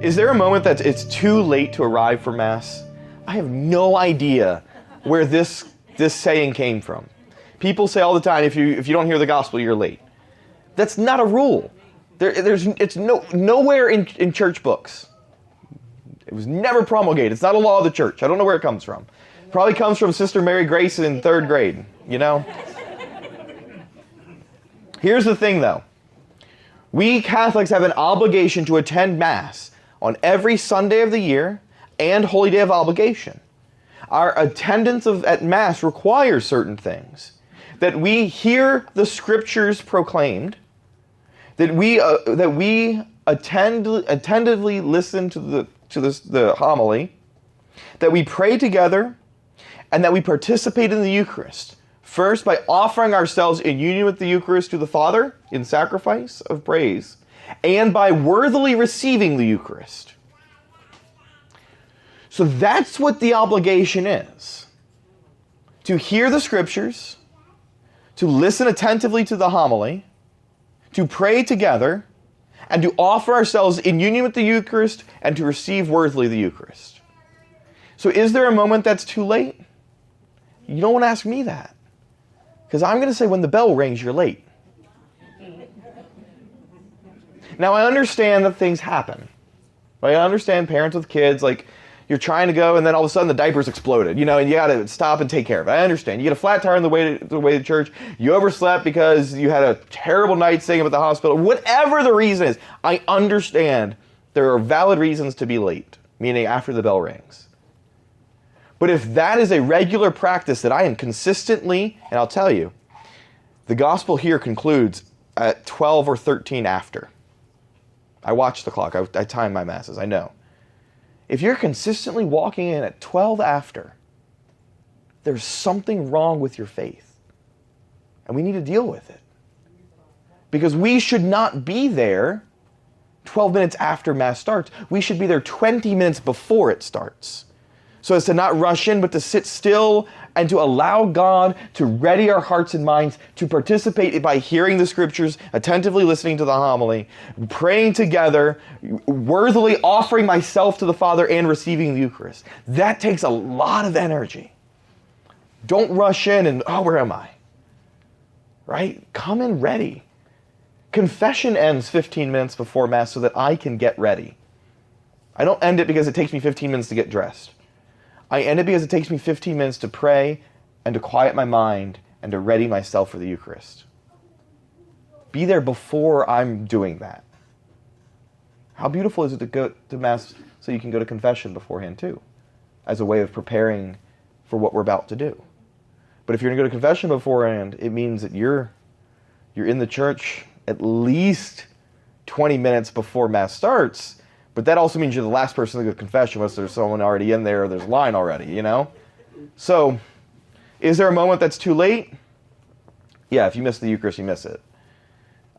Is there a moment that it's too late to arrive for Mass? I have no idea where this saying came from. People say all the time, if you don't hear the gospel, you're late. That's not a rule. It's nowhere in church books. It was never promulgated. It's not a law of the church. I don't know where it comes from. It probably comes from Sister Mary Grace in 3rd grade, you know? Here's the thing, though. We Catholics have an obligation to attend Mass on every Sunday of the year and Holy Day of Obligation. Our attendance at Mass requires certain things. That we hear the Scriptures proclaimed, that we attentively listen to the homily, that we pray together, and that we participate in the Eucharist. First, by offering ourselves in union with the Eucharist to the Father in sacrifice of praise, and by worthily receiving the Eucharist. So that's what the obligation is. To hear the Scriptures, to listen attentively to the homily, to pray together, and to offer ourselves in union with the Eucharist, and to receive worthily the Eucharist. So is there a moment that's too late? You don't want to ask me that. Because I'm going to say when the bell rings, you're late. Now, I understand that things happen. I understand parents with kids, like, you're trying to go, and then all of a sudden the diaper's exploded, and you got to stop and take care of it. I understand. You get a flat tire on the way to church. You overslept because you had a terrible night staying up at the hospital. Whatever the reason is, I understand there are valid reasons to be late, meaning after the bell rings. But if that is a regular practice that I am consistently, and I'll tell you, the gospel here concludes at 12 or 13 after. I watch the clock. I time my Masses. I know. If you're consistently walking in at 12 after, there's something wrong with your faith. And we need to deal with it. Because we should not be there 12 minutes after Mass starts. We should be there 20 minutes before it starts. So as to not rush in, but to sit still and to allow God to ready our hearts and minds to participate by hearing the Scriptures, attentively listening to the homily, praying together, worthily offering myself to the Father and receiving the Eucharist. That takes a lot of energy. Don't rush in and, where am I? Right? Come in ready. Confession ends 15 minutes before Mass so that I can get ready. I don't end it because it takes me 15 minutes to get dressed. I end it because it takes me 15 minutes to pray and to quiet my mind and to ready myself for the Eucharist. Be there before I'm doing that. How beautiful is it to go to Mass so you can go to confession beforehand too, as a way of preparing for what we're about to do. But if you're going to go to confession beforehand, it means that you're in the church at least 20 minutes before Mass starts. But that also means you're the last person to go to confession unless there's someone already in there or there's a line already, you know? So, is there a moment that's too late? Yeah, if you miss the Eucharist, you miss it.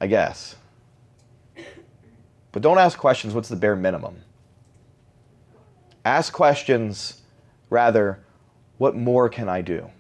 I guess. But don't ask questions, what's the bare minimum? Ask questions, rather, what more can I do?